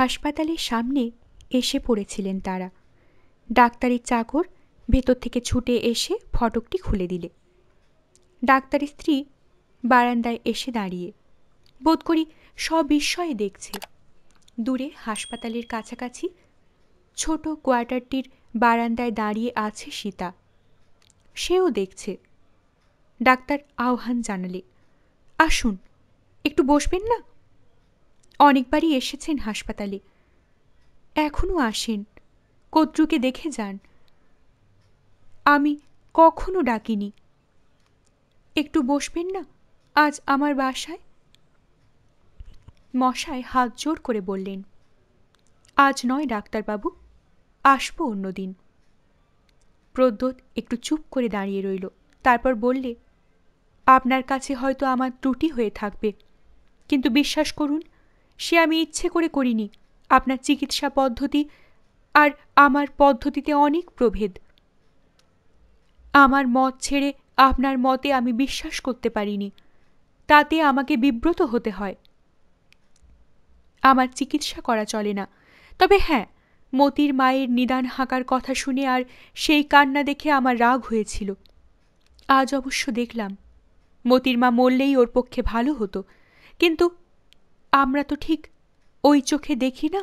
হাসপাতালের সামনে এসে পড়েছিলেন তারা। ডাক্তারের চাকর ভেতর থেকে ছুটে এসে ফটকটি খুলে দিলে। ডাক্তারের স্ত্রী বারান্দায় এসে দাঁড়িয়ে বোধ করি সবিস্ময়ে দেখছে। দূরে হাসপাতালের কাছাকাছি ছোট কোয়ার্টারটির বারান্দায় দাঁড়িয়ে আছে সীতা, সেও দেখছে। ডাক্তার আহ্বান জানালে, আসুন, একটু বসবেন না? অনেকবারই এসেছেন হাসপাতালে, এখনও আসেন, কদ্রুকে দেখে যান। আমি কখনো ডাকিনি। একটু বসবেন না আজ আমার বাসায়? মশাই হাত জোর করে বললেন, আজ নয় ডাক্তারবাবু, আসবো অন্যদিন। প্রদ্যোৎ একটু চুপ করে দাঁড়িয়ে রইল, তারপর বললে, আপনার কাছে হয়তো আমার ত্রুটি হয়ে থাকবে, কিন্তু বিশ্বাস করুন, সে আমি ইচ্ছে করে করিনি। আপনার চিকিৎসা পদ্ধতি আর আমার পদ্ধতিতে অনেক প্রভেদ। আমার মত ছেড়ে আপনার মতে আমি বিশ্বাস করতে পারিনি, তাতে আমাকে বিব্রত হতে হয়। আমার চিকিৎসা করা চলে না, তবে হ্যাঁ, মতির মায়ের নিদান হাঁকার কথা শুনে আর সেই কান্না দেখে আমার রাগ হয়েছিল। আজ অবশ্য দেখলাম মতির মা মরলেই ওর পক্ষে ভালো হতো, কিন্তু আমরা তো ঠিক ওই চোখে দেখি না।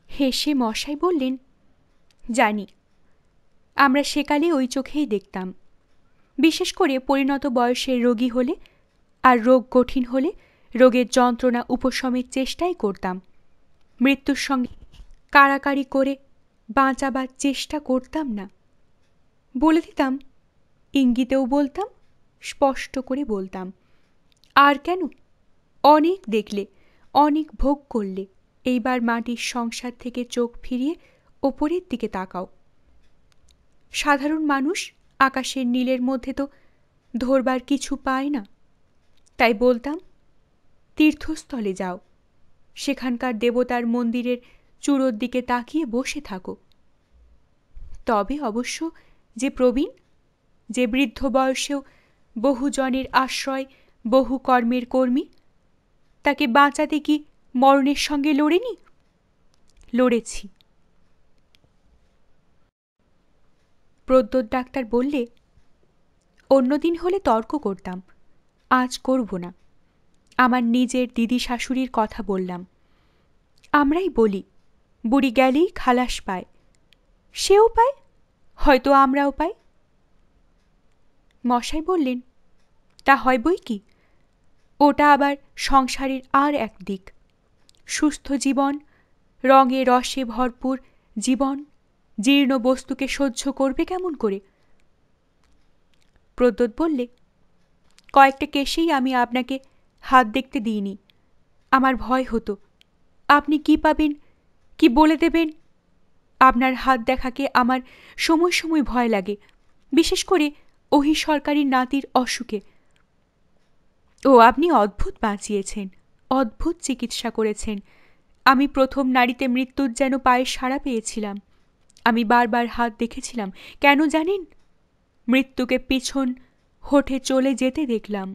হেসে মশাই বললেন, জানি, আমরা সেকালে ওই চোখেই দেখতাম। বিশেষ করে পরিণত বয়সের রোগী হলে আর রোগ কঠিন হলে রোগের যন্ত্রণা উপশমের চেষ্টাই করতাম। মৃত্যুর সঙ্গে কাড়াকাড়ি করে বাঁচাবার চেষ্টা করতাম না। বলে দিতাম, ইঙ্গিতেও বলতাম, স্পষ্ট করে বলতাম। আর কেন? অনেক দেখলে, অনেক ভোগ করলে, এইবার মাটির সংসার থেকে চোখ ফিরিয়ে ওপরের দিকে তাকাও। সাধারণ মানুষ আকাশের নীলের মধ্যে তো ধরবার কিছু পায় না। তাই বলতাম, তীর্থস্থলে যাও, সেখানকার দেবতার মন্দিরের চূড়োর দিকে তাকিয়ে বসে থাকো। তবে অবশ্য যে প্রবীণ, যে বৃদ্ধ বয়সেও বহু জনের আশ্রয়, বহু কর্মের কর্মী, তাকে বাঁচাতে কি মরণের সঙ্গে লড়েনি? লড়েছি। প্রদ্যোৎ ডাক্তার বললে, অন্যদিন হলে তর্ক করতাম, আজ করব না। আমার নিজের দিদি শাশুড়ির কথা বললাম। আমরাই বলি, বুড়ি গেলেই খালাস পায়, সেও পায়, হয়তো আমরাও পাই। মশাই বললেন, তা হয় বই কি, ওটা আবার সংসারের আর এক দিক। সুস্থ জীবন, রঙে রসে ভরপুর জীবন জীর্ণ বস্তুকে সহ্য করবে কেমন করে? প্রদ্যোৎ বললে, কয়েকটা কেসেই আমি আপনাকে হাত দেখতে দিইনি। আমার ভয় হতো, আপনি কি পাবেন, কি বলে দেবেন। আপনার হাত দেখাকে আমার সময় সময় ভয় লাগে, বিশেষ করে ওহি সরকারি নাতির অসুখে। ও আপনি অদ্ভুত বাঁচিয়েছেন, অদ্ভুত চিকিৎসা করেছেন। আমি প্রথম নারীতে মৃত্যুর যেন পায়ে সাড়া পেয়েছিলাম। আমি বারবার হাত দেখেছিলাম, কেন জানেন? মৃত্যুকে পিছন হঠে চলে যেতে দেখলাম।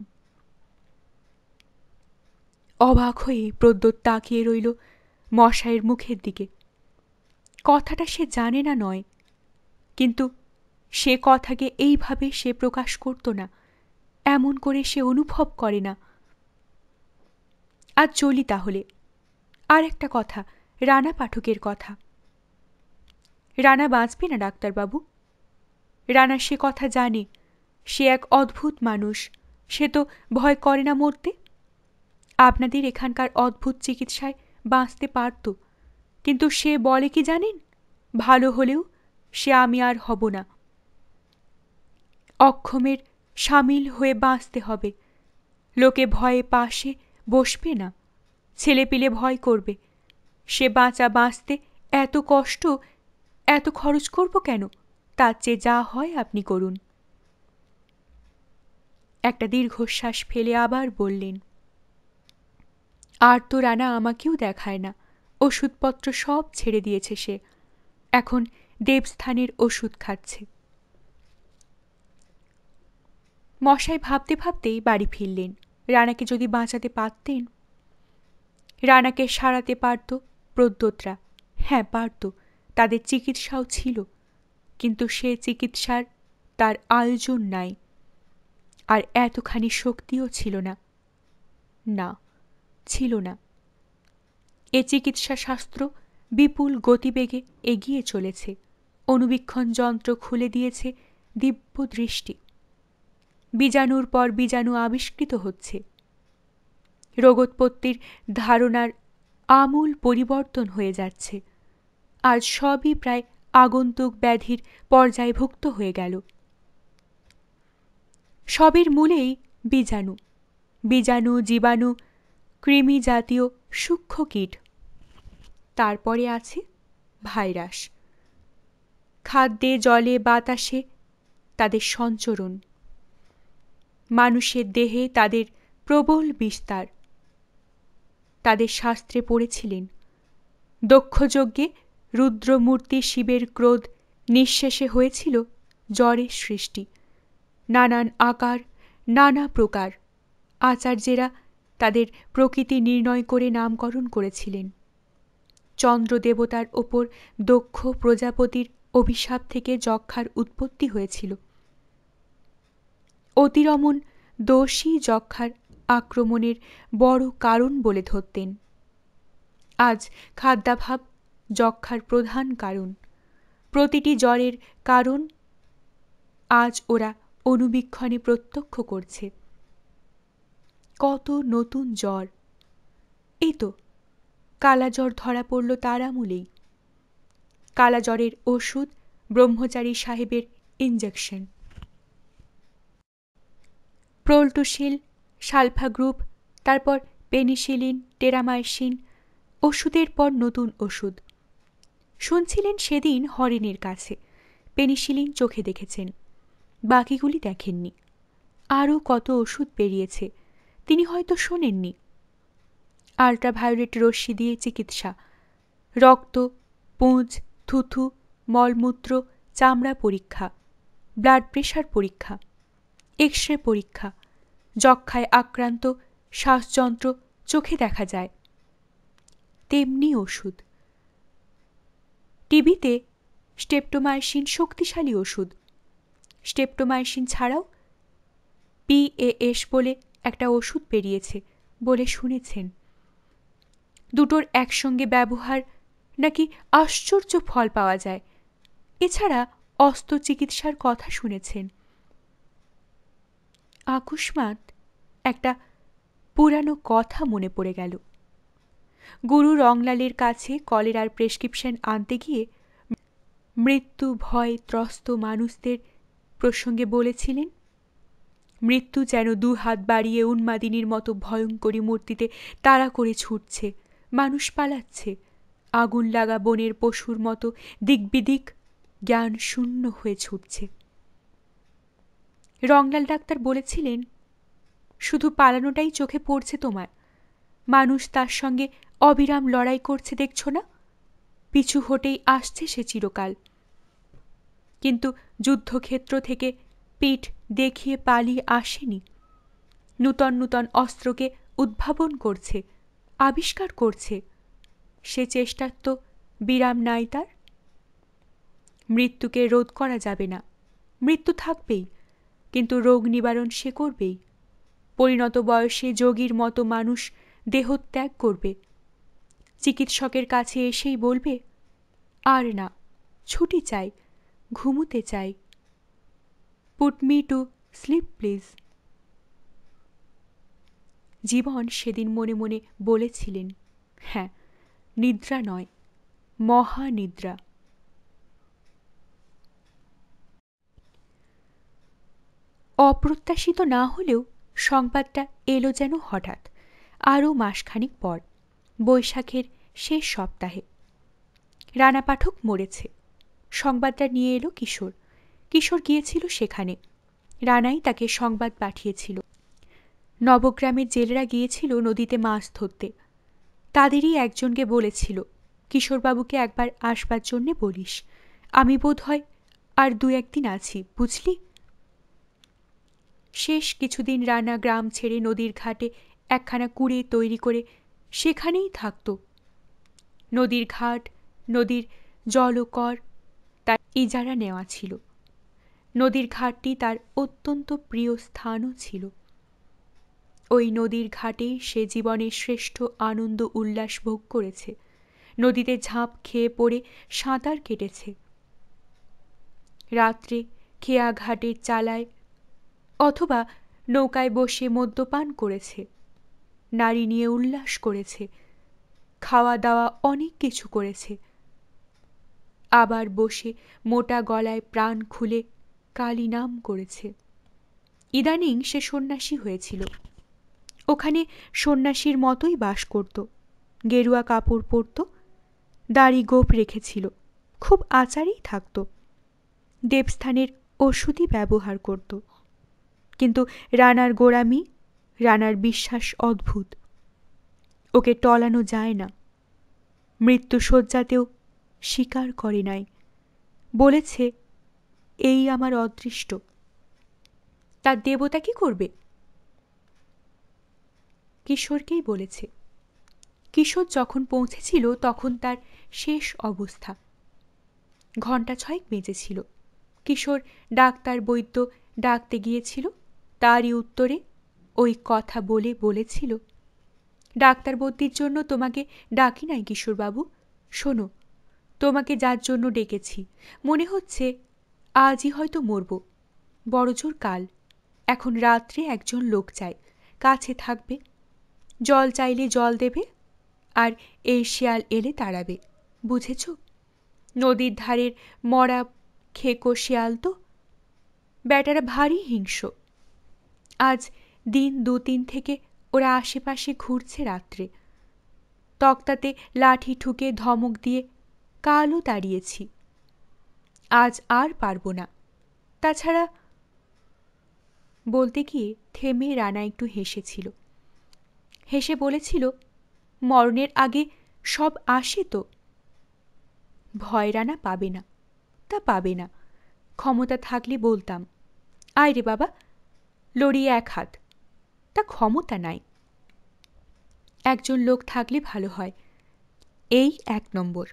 অবাক হয়ে প্রদ্যোৎ তাকিয়ে রইল মশাইয়ের মুখের দিকে। কথাটা সে জানে না নয়, কিন্তু সে কথাকে এইভাবে সে প্রকাশ করত না, এমন করে সে অনুভব করে না। আজ চলি তাহলে। আর একটা কথা, রানা পাঠকের কথা। রানা বাঁচবে না ডাক্তারবাবু। রানা সে কথা জানে, সে এক অদ্ভুত মানুষ, সে তো ভয় করে না মরতে। আপনাদের এখানকার অদ্ভুত চিকিৎসায় বাঁচতে পারত, কিন্তু সে বলে কি জানেন, ভালো হলেও সে আমি আর হব না। অক্ষমের সামিল হয়ে বাঁচতে হবে। লোকে ভয়ে পাশে বসবে না, ছেলেপিলে ভয় করবে। সে বাঁচতে এত কষ্ট, এত খরচ করব কেন? তার চেয়ে যা হয় আপনি করুন। একটা দীর্ঘশ্বাস ফেলে আবার বললেন, আর তো রানা আমাকেও দেখায় না, ওষুধপত্র সব ছেড়ে দিয়েছে সে, এখন দেবস্থানের ওষুধ খাচ্ছে। মশাই ভাবতে ভাবতেই বাড়ি ফিরলেন। রানাকে যদি বাঁচাতে পারতেন। রানাকে সারাতে পারত প্রদ্যোতরা, হ্যাঁ পারত, তাদের চিকিৎসাও ছিল, কিন্তু সে চিকিৎসার তার আয়োজন নাই, আর এতখানি শক্তিও ছিল না, না ছিল না। এ চিকিৎসা শাস্ত্র বিপুল গতিবেগে এগিয়ে চলেছে, অনুবীক্ষণ যন্ত্র খুলে দিয়েছে দিব্য দৃষ্টি, বীজাণুর পর বীজাণু আবিষ্কৃত হচ্ছে, রোগোৎপত্তির ধারণার আমূল পরিবর্তন হয়ে যাচ্ছে, আজ সবই প্রায় আগন্তুক ব্যাধির পর্যায়ভুক্ত হয়ে গেল। সবের মূলেই বীজাণু, বীজাণু, জীবাণু, কৃমি জাতীয় সূক্ষ্ম কীট, তারপরে আছে ভাইরাস, খাদ্যে জলে বাতাসে তাদের সঞ্চরণ, মানুষের দেহে তাদের প্রবল বিস্তার। তাদের শাস্ত্রে পড়েছিলেন, দক্ষযজ্ঞে রুদ্রমূর্তি শিবের ক্রোধ নিঃশেষে হয়েছিল জ্বরের সৃষ্টি, নানান আকার নানা প্রকার। আচার্যেরা তাদের প্রকৃতি নির্ণয় করে নামকরণ করেছিলেন। চন্দ্রদেবতার ওপর দক্ষ প্রজাপতির অভিশাপ থেকে যক্ষার উৎপত্তি হয়েছিল। অতিরমণ দোষী যক্ষার আক্রমণের বড় কারণ বলে ধরতেন। আজ খাদ্যাভাব যক্ষার প্রধান কারণ, প্রতিটি জ্বরের কারণ আজ ওরা অনুবীক্ষণে প্রত্যক্ষ করছে। কত নতুন জ্বর! এই তো কালাজ্বর ধরা পড়ল তার আমলেই। কালাজ্বরের ওষুধ ব্রহ্মচারী সাহেবের ইঞ্জেকশন। প্রোলটুসিল, সালফা গ্রুপ, তারপর পেনিসিলিন, টেরামাইসিন, ওষুধের পর নতুন ওষুধ। শুনছিলেন সেদিন হরেনের কাছে পেনিসিলিন চোখে দেখেছেন, বাকিগুলি দেখেননি। আরও কত ওষুধ বেরিয়েছে, তিনি হয়তো শোনেননি। আল্ট্রাভায়োলেট রশ্মি দিয়ে চিকিৎসা, রক্ত, পুঁজ, থুথু, মলমূত্র, চামড়া পরীক্ষা, ব্লাড প্রেশার পরীক্ষা, এক্স রে পরীক্ষা, যক্ষায় আক্রান্ত শ্বাসযন্ত্র চোখে দেখা যায়, তেমনি ওষুধ। টিবিতে স্টেপটোমাইসিন শক্তিশালী ওষুধ। স্টেপটোমাইসিন ছাড়াও PAS বলে একটা ওষুধ বেরিয়েছে বলে শুনেছেন। দুটোর একসঙ্গে ব্যবহার নাকি আশ্চর্য ফল পাওয়া যায়। এছাড়া অস্ত্রচিকিৎসার কথা শুনেছেন। আকস্মাৎ একটা পুরানো কথা মনে পড়ে গেল। গুরু রংলালের কাছে কলেরার প্রেসক্রিপশন আনতে গিয়ে মৃত্যু ভয় ত্রস্ত মানুষদের প্রসঙ্গে বলেছিলেন, মৃত্যু যেন 2 হাত বাড়িয়ে উন্মাদিনীর মতো ভয়ঙ্করী মূর্তিতে তাড়া করে ছুটছে, মানুষ পালাচ্ছে, আগুন লাগা বনের পশুর মতো দিকবিদিক জ্ঞান শূন্য হয়ে ছুটছে। রংলাল ডাক্তার বলেছিলেন, শুধু পালানোটাই চোখে পড়ছে তোমার, মানুষ তার সঙ্গে অবিরাম লড়াই করছে দেখছ না, পিছু হটেই আসছে সে চিরকাল। কিন্তু যুদ্ধক্ষেত্র থেকে পিঠ দেখিয়ে পালিয়ে আসেনি, নূতন নূতন অস্ত্রকে উদ্ভাবন করছে, আবিষ্কার করছে। সে চেষ্টার তো বিরাম নাই তার। মৃত্যুকে রোধ করা যাবে না, মৃত্যু থাকবেই, কিন্তু রোগ নিবারণ সে করবেই। পরিণত বয়সে যোগীর মতো মানুষ দেহত্যাগ করবে, চিকিৎসকের কাছে এসেই বলবে, আর না, ছুটি চাই, ঘুমুতে চাই, put me to sleep please. জীবন সেদিন মনে মনে বলেছিলেন, হ্যাঁ, নিদ্রা নয়, মহানিদ্রা। অপ্রত্যাশিত না হলেও সংবাদটা এলো যেন হঠাৎ, আরও মাসখানিক পর, বৈশাখের শেষ সপ্তাহে। রানা পাঠক মরেছে। সংবাদটা নিয়ে এলো কিশোর। কিশোর গিয়েছিল সেখানে, রানাই তাকে সংবাদ পাঠিয়েছিল। নবগ্রামের জেলেরা গিয়েছিল নদীতে মাছ ধরতে। তাদেরই একজনকে বলেছিল, কিশোরবাবুকে একবার আসবার জন্যে বলিস, আমি বোধ হয় আর 2-1 দিন আছি, বুঝলি। শেষ কিছুদিন রানা গ্রাম ছেড়ে নদীর ঘাটে একখানা কুঁড়ে তৈরি করে সেখানেই থাকত। নদীর ঘাট, নদীর জলকর তার ইজারা নেওয়া ছিল। নদীর ঘাটটি তার অত্যন্ত প্রিয় স্থানও ছিল। ওই নদীর ঘাটেই সে জীবনের শ্রেষ্ঠ আনন্দ উল্লাস ভোগ করেছে। নদীতে ঝাঁপ খেয়ে পড়ে সাঁতার কেটেছে। রাত্রে খেয়া ঘাটের চালায় অথবা নৌকায় বসে মদ্যপান করেছে, নারী নিয়ে উল্লাস করেছে, খাওয়া দাওয়া অনেক কিছু করেছে। আবার বসে মোটা গলায় প্রাণ খুলে কালী নাম করেছে। ইদানিং সে সন্ন্যাসী হয়েছিল। ওখানে সন্ন্যাসীর মতোই বাস করত। গেরুয়া কাপড় পরত, দাড়ি গোপ রেখেছিল, খুব আচারেই থাকত। দেবস্থানের ওষুধই ব্যবহার করত। কিন্তু রানার গোড়ামি, রানার বিশ্বাস অদ্ভুত। ওকে টলানো যায় না। মৃত্যুশয্যাতেও স্বীকার করে নাই। বলেছে, এই আমার অদৃষ্ট। তার দেবতা কি করবে? কিশোরকেই বলেছে। কিশোর যখন পৌঁছেছিল তখন তার শেষ অবস্থা। ঘণ্টা 6 বেজেছিল। কিশোর ডাক্তার বৈদ্য ডাকতে গিয়েছিল। তারই উত্তরে ওই কথা বলেছিল, ডাক্তার বদ্যির জন্য তোমাকে ডাকি নাই কিশোরবাবু। শোনো, তোমাকে যার জন্য ডেকেছি, মনে হচ্ছে আজই হয়তো মরব, বড়জোর কাল। এখন রাত্রে একজন লোক চাই, কাছে থাকবে, জল চাইলে জল দেবে, আর এই শিয়াল এলে তাড়াবে। বুঝেছ? নদীর ধারের মরা খেকো শিয়াল তো, ব্যাটারা ভারী হিংস্র। আজ দিন 2-3 থেকে ওরা আশেপাশে ঘুরছে রাত্রে। তক্তাতে লাঠি ঠুকে ধমক দিয়ে কালও তাড়িয়েছি। আজ আর পারব না। তাছাড়া বলতে গিয়ে থেমে রানা একটু হেসেছিল। হেসে বলেছিল, মরণের আগে সব আসে তো। ভয় রানা পাবে না, তা পাবে না। ক্ষমতা থাকলে বলতাম, আয় রে বাবা, লড়িয়ে 1 হাত। তা ক্ষমতা নাই। একজন লোক থাকলে ভালো হয়। এই 1 নম্বর।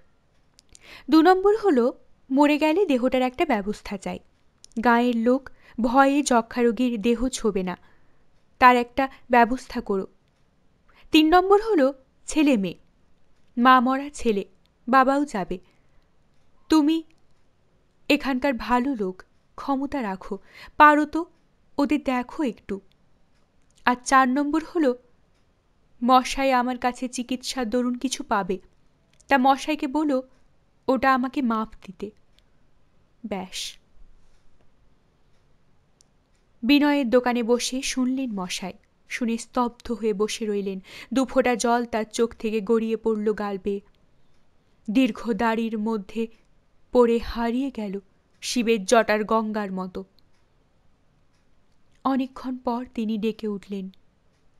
2 নম্বর হলো, মরে গেলে দেহটার একটা ব্যবস্থা চাই। গাঁয়ের লোক ভয়ে যক্ষ্মা রোগীর দেহ ছোবে না, তার একটা ব্যবস্থা করো। 3 নম্বর হলো, ছেলে মেয়ে। মা মরা ছেলে, বাবাও যাবে। তুমি এখানকার ভালো লোক, ক্ষমতা রাখো, পারো তো ওদের দেখো একটু। আর 4 নম্বর হলো, মশাই আমার কাছে চিকিৎসার দরুন কিছু পাবে, তা মশাইকে বলো ওটা আমাকে মাপ দিতে। ব্যাস। বিনয়ের দোকানে বসে শুনলেন মশাই। শুনে স্তব্ধ হয়ে বসে রইলেন। 2 ফোঁটা জল তার চোখ থেকে গড়িয়ে পড়ল গাল বেয়ে। দীর্ঘ দাড়ির মধ্যে পড়ে হারিয়ে গেল শিবের জটার গঙ্গার মতো। অনেকক্ষণ পর তিনি ডেকে উঠলেন,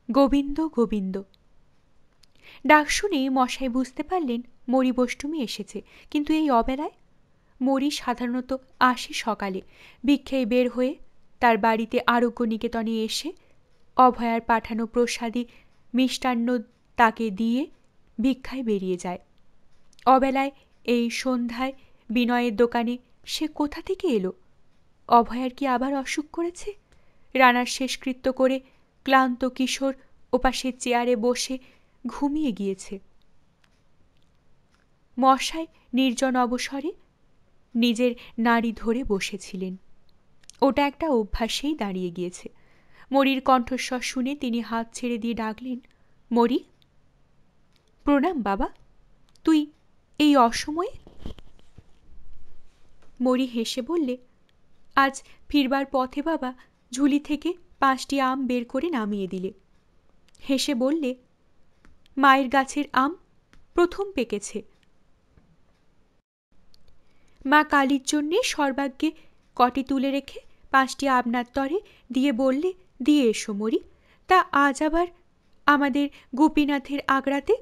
গোবিন্দ গোবিন্দ। ডাক শুনে মশাই বুঝতে পারলেন মরি বষ্টমী এসেছে। কিন্তু এই অবেলায়? মরি সাধারণত আসে সকালে, ভিক্ষায় বের হয়ে তার বাড়িতে আরোগ্য নিকেতনে এসে অভয়ার পাঠানো প্রসাদী মিষ্টান্ন তাকে দিয়ে ভিক্ষায় বেরিয়ে যায়। অবেলায় এই সন্ধ্যায় বিনয়ের দোকানে সে কোথা থেকে এলো? অভয়ার কি আবার অসুখ করেছে? রানার শেষকৃত্য করে ক্লান্ত কিশোর ওপাশে চেয়ারে বসে ঘুমিয়ে গিয়েছে। মশাই নির্জন অবসরে নিজের নাড়ি ধরে বসেছিলেন। ওটা একটা অভ্যাসেই দাঁড়িয়ে গিয়েছে। মরির কণ্ঠস্বর শুনে তিনি হাত ছেড়ে দিয়ে ডাকলেন, মরি। প্রণাম বাবা, তুই এই অসময়ে? মরি হেসে বললে, আজ ফিরবার পথে বাবা ঝুলি থেকে 5টি আম বের করে নামিয়ে দিলে। হেসে বললে, মায়ের গাছের আম প্রথম পেকেছে। মা কালীর জন্যে সর্বাগ্যে কটি তুলে রেখে 5টি আপনার তরে দিয়ে বললে, দিয়ে এসো মরি। তা আজ আবার আমাদের গোপীনাথের আগ্রাতে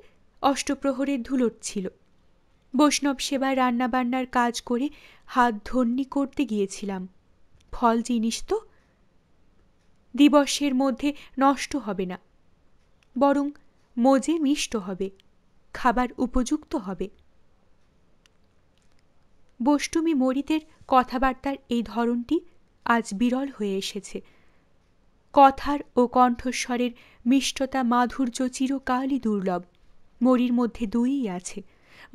অষ্টপ্রহরের ধুলোট ছিল। বৈষ্ণব সেবার রান্নাবান্নার কাজ করে হাত ধন্যি করতে গিয়েছিলাম। ফল জিনিস তো দিবসের মধ্যে নষ্ট হবে না, বরং মজে মিষ্ট হবে, খাবার উপযুক্ত হবে। বষ্টমী মরিতের কথাবার্তার এই ধরনটি আজ বিরল হয়ে এসেছে। কথার ও কণ্ঠস্বরের মিষ্টতা মাধুর্য চিরকালই দুর্লভ। মরির মধ্যে দুইই আছে।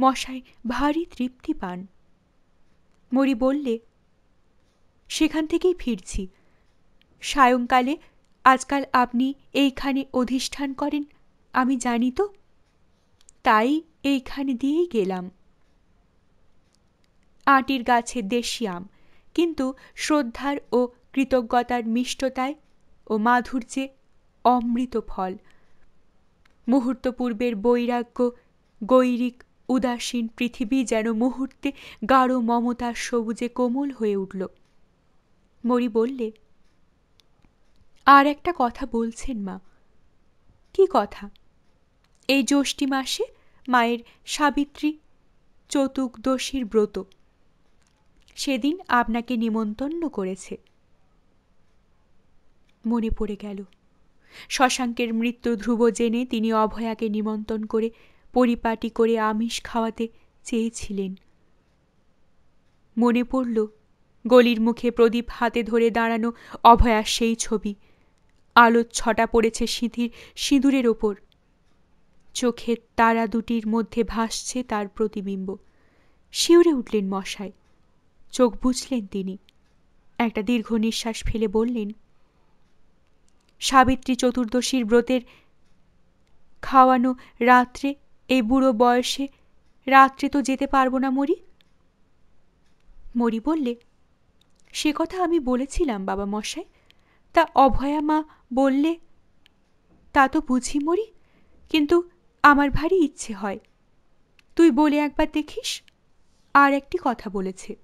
মশাই ভারী তৃপ্তি পান। মরি বললে, সেখান থেকেই ফিরছি। সায়ংকালে আজকাল আপনি এইখানে অধিষ্ঠান করেন আমি জানি তো, তাই এইখানে দিয়েই গেলাম। আঁটির গাছের দেশি আম, কিন্তু শ্রদ্ধার ও কৃতজ্ঞতার মিষ্টতায় ও মাধুর্যে অমৃত ফল। মুহূর্তপূর্বের বৈরাগ্য গৈরিক উদাসীন পৃথিবী যেন মুহূর্তে গাঢ় মমতার সবুজে কোমল হয়ে উঠল। মরি বললে, আর একটা কথা বলছেন মা? কি কথা? এই জ্যৈষ্ঠী মাসে মায়ের সাবিত্রী চতুর্দশীর ব্রত, সেদিন আপনাকে নিমন্ত্রণ করেছে। মনে পড়ে গেল শশাঙ্কের মৃত্যু ধ্রুব জেনে তিনি অভয়াকে নিমন্ত্রণ করে পরিপাটি করে আমিষ খাওয়াতে চেয়েছিলেন। মনে পড়ল গলির মুখে প্রদীপ হাতে ধরে দাঁড়ানো অভয়ার সেই ছবি। আলোর ছটা পড়েছে সিঁদুরের ওপর। চোখের তারা দুটির মধ্যে ভাসছে তার প্রতিবিম্ব। শিউরে উঠলেন মশাই। চোখ বুঝলেন তিনি। একটা দীর্ঘ নিঃশ্বাস ফেলে বললেন, সাবিত্রী চতুর্দশীর ব্রতের খাওয়ানো রাত্রে, এই বুড়ো বয়সে রাত্রে তো যেতে পারবো না মরি। মরি বললে, সে কথা আমি বলেছিলাম বাবা মশাই, তা অভয়া মা বললে। তা তো বুঝি মরি, কিন্তু আমার ভারী ইচ্ছে হয়। তুই বলে একবার দেখিস। আর একটি কথা বলেছে।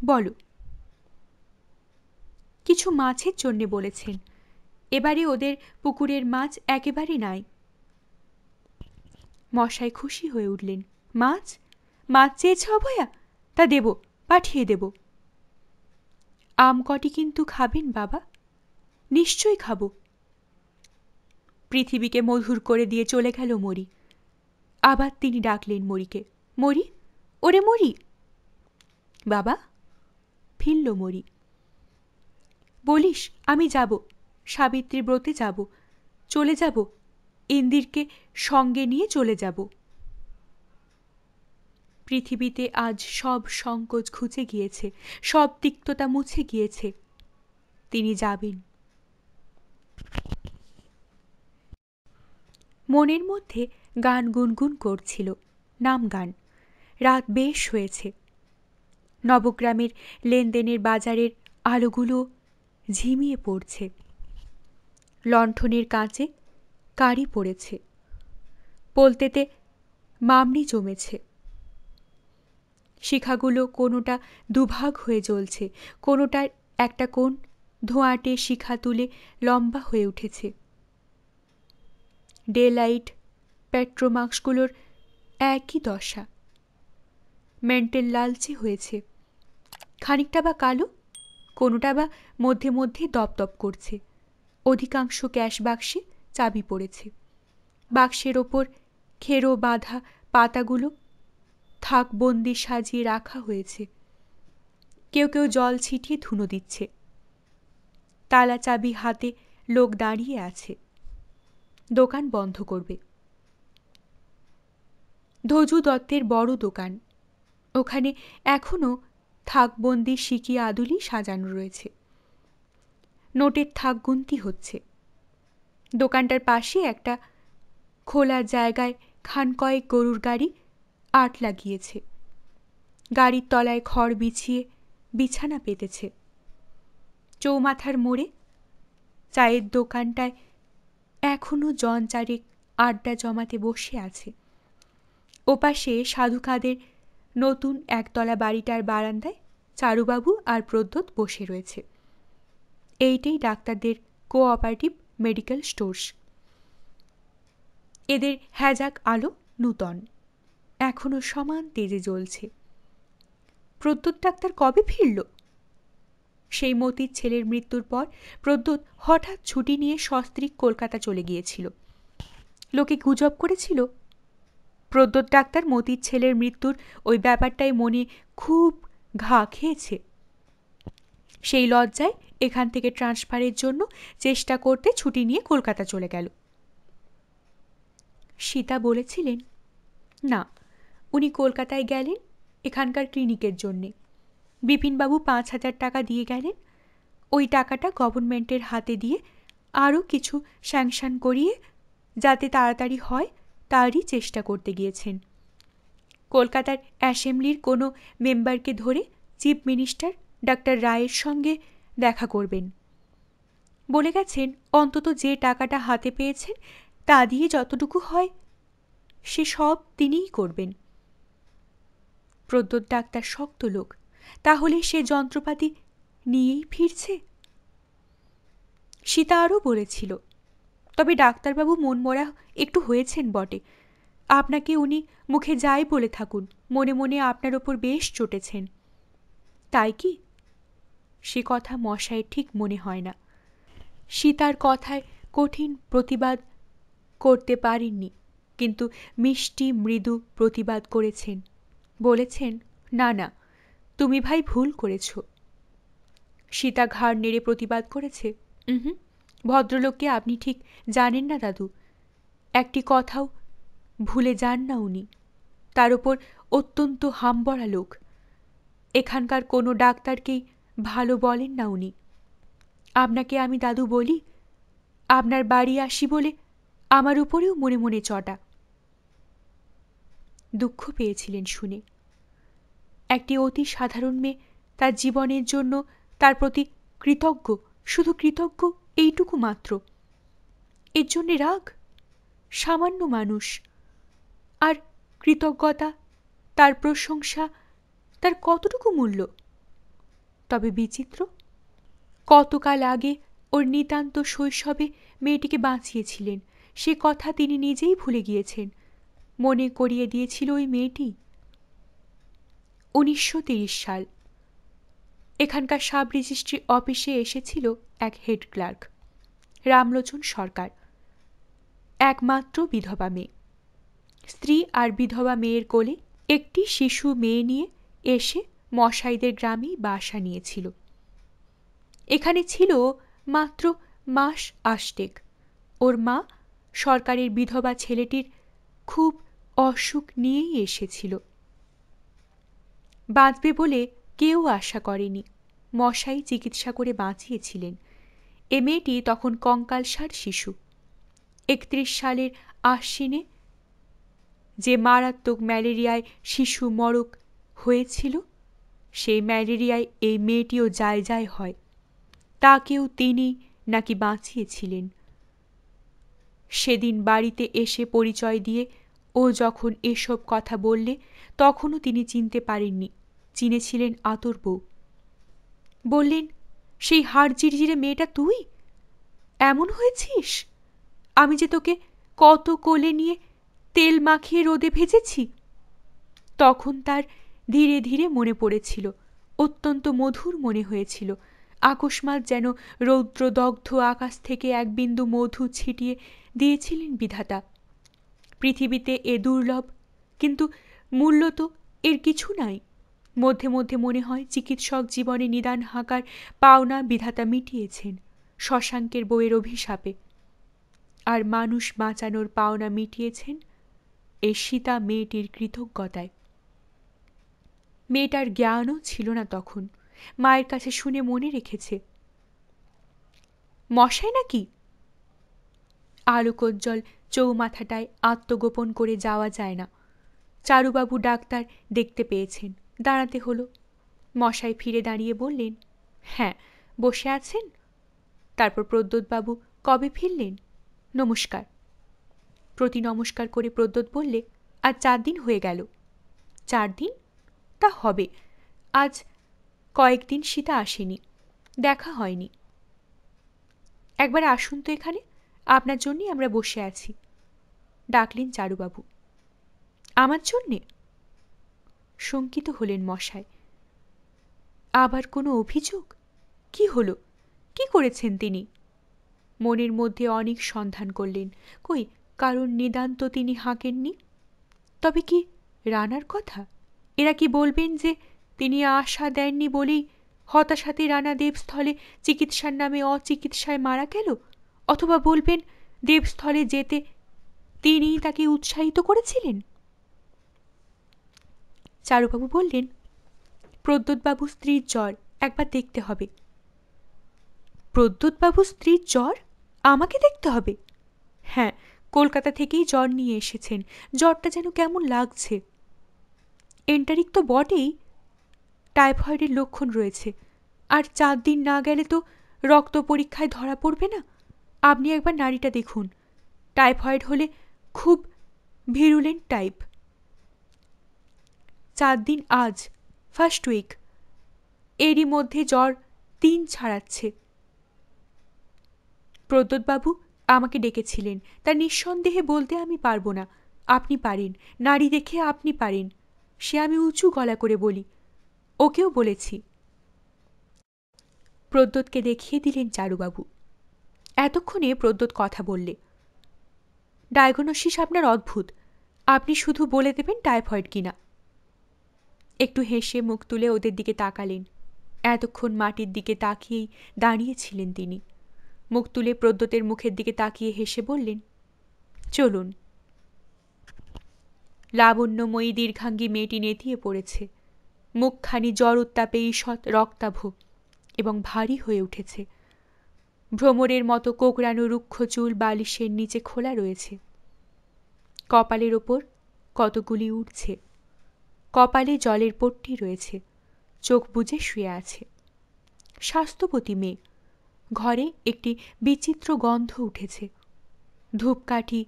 বলো। কিছু মাছের জন্যে বলেছেন। এবারে ওদের পুকুরের মাছ একেবারে নাই। মশাই খুশি হয়ে উঠলেন। মাছ? মাছ চেয়েছে অভয়া? তা দেব, পাঠিয়ে দেব। আম কটি কিন্তু খাবেন বাবা? নিশ্চয়ই খাব। পৃথিবীকে মধুর করে দিয়ে চলে গেল মরি। আবার তিনি ডাকলেন মরিকে, মরি, ওরে মরি। বাবা। ফিরল মরি। বলিস আমি যাব, সাবিত্রী ব্রতে যাব, চলে যাব, ইন্দিরকে সঙ্গে নিয়ে চলে যাব। পৃথিবীতে আজ সব সংকোচ ঘুচে গিয়েছে, সব তিক্ততা মুছে গিয়েছে। তিনি যাবেন। মনের মধ্যে গান গুনগুন করছিল, নাম গান। রাত বেশ হয়েছে। নবগ্রামের লেনদেনের বাজারের আলোগুলো ঝিমিয়ে পড়ছে। লণ্ঠনের কাঁচে কারি পড়েছে। পোলতেতে মামনি জমেছে। শিখাগুলো কোনোটা দুভাগ হয়ে জ্বলছে, কোনোটার একটা কোণ ধোঁয়াটে শিখা তুলে লম্বা হয়ে উঠেছে। ডে লাইট পেট্রোমাক্সগুলোর একই দশা। মেন্টেল লালচে হয়েছে, খানিকটা বা কালো, কোনোটা বা মধ্যে মধ্যে দপদপ করছে। অধিকাংশ ক্যাশ বাক্সে চাবি পড়েছে। বাক্সের ওপর খেরো বাঁধা পাতাগুলো থাকবন্দি সাজিয়ে রাখা হয়েছে। কেউ কেউ জল ছিটিয়ে ধুনো দিচ্ছে। তালা চাবি হাতে লোক দাঁড়িয়ে আছে। দোকান বন্ধ করবে। ধজু দত্তের বড় দোকান। ওখানে এখনো থাকবন্দি সিকি আদুলি সাজানো রয়েছে। নোটের থাক গুনতি হচ্ছে। দোকানটার পাশে একটা খোলা জায়গায় খানকয়েক গরুর গাড়ি আট লাগিয়েছে। গাড়ির তলায় খড় বিছিয়ে বিছানা পেতেছে। চৌমাথার মোড়ে চায়ের দোকানটায় এখনো জন চারেক আড্ডা জমাতে বসে আছে। ওপাশে সাধুকাদের নতুন একতলা বাড়িটার বারান্দায় চারুবাবু আর প্রদ্যোৎ বসে রয়েছে। এইটাই ডাক্তারদের কোঅপারেটিভ মেডিকেল স্টোর্স। এদের হ্যাজাক আলো নূতন, এখনো সমান তেজে জ্বলছে। প্রদ্যোৎ ডাক্তার কবে ফিরল? সেই মতির ছেলের মৃত্যুর পর প্রদ্যোৎ হঠাৎ ছুটি নিয়ে সস্ত্রীক কলকাতা চলে গিয়েছিল। লোকে গুজব করেছিল। প্রদ্যোৎ ডাক্তার মতির ছেলের মৃত্যুর ওই ব্যাপারটাই মনে খুব ঘা খেয়েছে। সেই লজ্জায় এখান থেকে ট্রান্সফারের জন্য চেষ্টা করতে ছুটি নিয়ে কলকাতা চলে গেল। সীতা বলেছিলেন, না, উনি কলকাতায় গেলেন এখানকার ক্লিনিকের জন্যে। বিপিনবাবু 5,000 টাকা দিয়ে গেলেন। ওই টাকাটা গভর্নমেন্টের হাতে দিয়ে আরও কিছু স্যাংশন করিয়ে যাতে তাড়াতাড়ি হয় তারই চেষ্টা করতে গিয়েছেন। কলকাতার অ্যাসেম্বলির কোনো মেম্বারকে ধরে চিফ মিনিস্টার ডাক্তার রায়ের সঙ্গে দেখা করবেন বলে গেছেন। অন্তত যে টাকাটা হাতে পেয়েছেন তা দিয়ে যতটুকু হয় সে সব তিনিই করবেন। প্রদ্যোৎ ডাক্তার শক্ত লোক, তাহলে সে যন্ত্রপাতি নিয়েই ফিরছে। সীতা আরও বলেছিল, তবে ডাক্তারবাবু মনমরা একটু হয়েছেন বটে। আপনাকে উনি মুখে যাই বলে থাকুন, মনে মনে আপনার ওপর বেশ চটেছেন। তাই কি? সে কথা মশাইয়ের ঠিক মনে হয় না। সীতার কথায় কঠিন প্রতিবাদ করতে পারেননি, কিন্তু মিষ্টি মৃদু প্রতিবাদ করেছেন। বলেছেন, না না, তুমি ভাই ভুল করেছ। সীতা ঘাড় নেড়ে প্রতিবাদ করেছে, ভদ্রলোককে আপনি ঠিক জানেন না দাদু। একটি কথাও ভুলে যান না উনি। তার উপর অত্যন্ত হামবড়া লোক। এখানকার কোনো ডাক্তারকেই ভালো বলেন না উনি। আপনাকে আমি দাদু বলি, আপনার বাড়ি আসি বলে আমার উপরেও মনে মনে চটা। দুঃখ পেয়েছিলেন শুনে। একটি অতি সাধারণ মেয়ে তার জীবনের জন্য তার প্রতি কৃতজ্ঞ, শুধু কৃতজ্ঞ এইটুকু মাত্র। এর জন্যে রাগ? সামান্য মানুষ। আর কৃতজ্ঞতা, তার প্রশংসা, তার কতটুকু মূল্য? তবে বিচিত্র, কতকাল আগে ওর নিতান্ত শৈশবে মেয়েটিকে বাঁচিয়েছিলেন, সে কথা তিনি নিজেই ভুলে গিয়েছেন। মনে করিয়ে দিয়েছিল ওই মেয়েটি। 1930 সাল। এখানকার সাব রেজিস্ট্রি অফিসে এসেছিল এক হেড ক্লার্ক, রামলোচন সরকার। একমাত্র বিধবা মেয়ে। স্ত্রী আর বিধবা মেয়ের কোলে একটি শিশু মেয়ে নিয়ে এসে মশাইদের গ্রামেই বাসা নিয়েছিল। এখানে ছিল মাত্র মাস 8 ওর মা সরকারের বিধবা ছেলেটির খুব অসুখ নিয়েই এসেছিল। বাঁচবে বলে কেউ আশা করেনি। মশাই চিকিৎসা করে বাঁচিয়েছিলেন। এ মেয়েটি তখন কঙ্কালসার শিশু। 31 সালের আশ্বিনে যে মারাত্মক ম্যালেরিয়ায় শিশু মরক হয়েছিল, সেই ম্যালেরিয়ায় এই মেয়েটিও যায় যায় হয়। তাকেও তিনি নাকি বাঁচিয়েছিলেন। সেদিন বাড়িতে এসে পরিচয় দিয়ে ও যখন এসব কথা বললে, তখনও তিনি চিনতে পারেননি। চিনেছিলেন আতর বউ। বললেন, সেই হাড় জিরজিরে মেয়েটা তুই? এমন হয়েছিস? আমি যে তোকে কত কোলে নিয়ে তেল মাখিয়ে রোদে ভেজেছি। তখন তার ধীরে ধীরে মনে পড়েছিল, অত্যন্ত মধুর মনে হয়েছিল। আকস্মাৎ যেন রৌদ্রদগ্ধ আকাশ থেকে এক বিন্দু মধু ছিটিয়ে দিয়েছিলেন বিধাতা। পৃথিবীতে এ দুর্লভ, কিন্তু মূল্য তো এর কিছু নাই। মধ্যে মধ্যে মনে হয় চিকিৎসক জীবনে নিদান হাঁকার পাওনা বিধাতা মিটিয়েছেন শশাঙ্কের বউয়ের অভিশাপে। আর মানুষ বাঁচানোর পাওনা মিটিয়েছেন এই সীতা মেয়েটির কৃতজ্ঞতায়। মেয়েটার জ্ঞানও ছিল না তখন, মায়ের কাছে শুনে মনে রেখেছে। মশাই নাকি? আলোকোজ্জ্বল চৌমাথাটায় আত্মগোপন করে যাওয়া যায় না। চারুবাবু ডাক্তার দেখতে পেয়েছেন, দাঁড়াতে হলো। মশাই ফিরে দাঁড়িয়ে বললেন, হ্যাঁ, বসে আছেন? তারপর প্রদ্যোৎবাবু, কবে ফিরলেন? নমস্কার। প্রতি নমস্কার করে প্রদ্যোৎ বললে, আজ 4 দিন হয়ে গেল। 4 দিন? তা হবে। আজ কয়েকদিন সীতা আসেনি, দেখা হয়নি। একবার আসুন তো এখানে, আপনার জন্যই আমরা বসে আছি, ডাকলেন চারুবাবু। আমার জন্যে? শঙ্কিত হলেন মশাই। আবার কোনো অভিযোগ? কি হলো? কি করেছেন তিনি? মনের মধ্যে অনেক সন্ধান করলেন, কই কারণ নিতান্ত তিনি হাঁকেননি। তবে কি রানার কথা? এরা কি বলবেন যে তিনি আশা দেননি বলেই হতাশাতে রানা দেবস্থলে চিকিৎসার নামে অচিকিৎসায় মারা গেল? অথবা বলবেন দেবস্থলে যেতে তিনিই তাকে উৎসাহিত করেছিলেন? চারুবাবু বললেন, প্রদ্যোৎবাবু স্ত্রীর জ্বর, একবার দেখতে হবে। প্রদ্যোৎবাবু স্ত্রীর জ্বর? আমাকে দেখতে হবে? হ্যাঁ, কলকাতা থেকেই জ্বর নিয়ে এসেছেন। জ্বরটা যেন কেমন লাগছে। এন্টারিক তো বটেই, টাইফয়েডের লক্ষণ রয়েছে। আর 4 দিন না গেলে তো রক্ত পরীক্ষায় ধরা পড়বে না। আপনি একবার নাড়িটা দেখুন। টাইফয়েড হলে খুব ভিরুলেন্ট টাইপ। 4 দিন আজ, ফার্স্ট উইক। এরই মধ্যে জ্বর 3 ছাড়াচ্ছে। প্রদ্যোৎবাবু আমাকে ডেকেছিলেন, তা নিঃসন্দেহে বলতে আমি পারব না। আপনি পারেন, নাড়ি দেখে আপনি পারেন, সে আমি উঁচু গলা করে বলি। ওকেও বলেছি। প্রদ্যোৎকে দেখিয়ে দিলেন চারুবাবু। এতক্ষণে প্রদ্যোৎ কথা বললে, ডায়াগনোসিস আপনার অদ্ভুত। আপনি শুধু বলে দেবেন টাইফয়েড কিনা। একটু হেসে মুখ তুলে ওদের দিকে তাকালেন। এতক্ষণ মাটির দিকে তাকিয়েই দাঁড়িয়েছিলেন তিনি। মুখ তুলে প্রদ্যোতের মুখের দিকে তাকিয়ে হেসে বললেন, চলুন। লাবণ্যময়ী দীর্ঘাঙ্গী মেয়েটি নেতিয়ে পড়েছে। মুখখানি জ্বর উত্তাপে ঈষৎ রক্তাভ এবং ভারী হয়ে উঠেছে। ভ্রমরের মতো কোকড়ানো রুক্ষ চুল বালিশের নিচে খোলা রয়েছে। কপালের ওপর কতগুলি উঠছে। কপালে জলের পট্টি রয়েছে। চোখ বুজে শুয়ে আছে। স্বাস্থ্যবতী মেয়ে। ঘরে একটি বিচিত্র গন্ধ উঠেছে। ধূপকাঠি,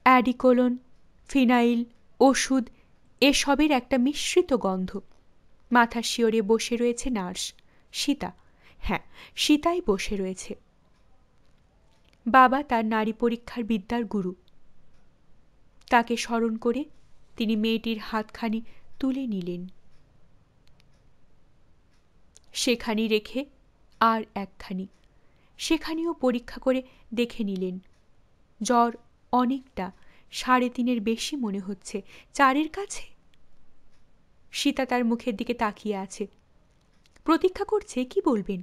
অ্যাডিকোলন, ফিনাইল, ওষুধ এসবের একটা মিশ্রিত গন্ধ। মাথার শিওরে বসে রয়েছে নার্স সীতা। হ্যাঁ, সীতাই বসে রয়েছে। বাবা তার নারী পরীক্ষার বিদ্যার গুরু। তাকে স্মরণ করে তিনি মেয়েটির হাতখানি তুলে নিলেন। সেখানি রেখে আর একখানি, সেখানেও পরীক্ষা করে দেখে নিলেন। জ্বর অনেকটা, 3.5-এর বেশি মনে হচ্ছে। 4-এর কাছে। সীতা তার মুখের দিকে তাকিয়ে আছে। প্রতীক্ষা করছে কি বলবেন।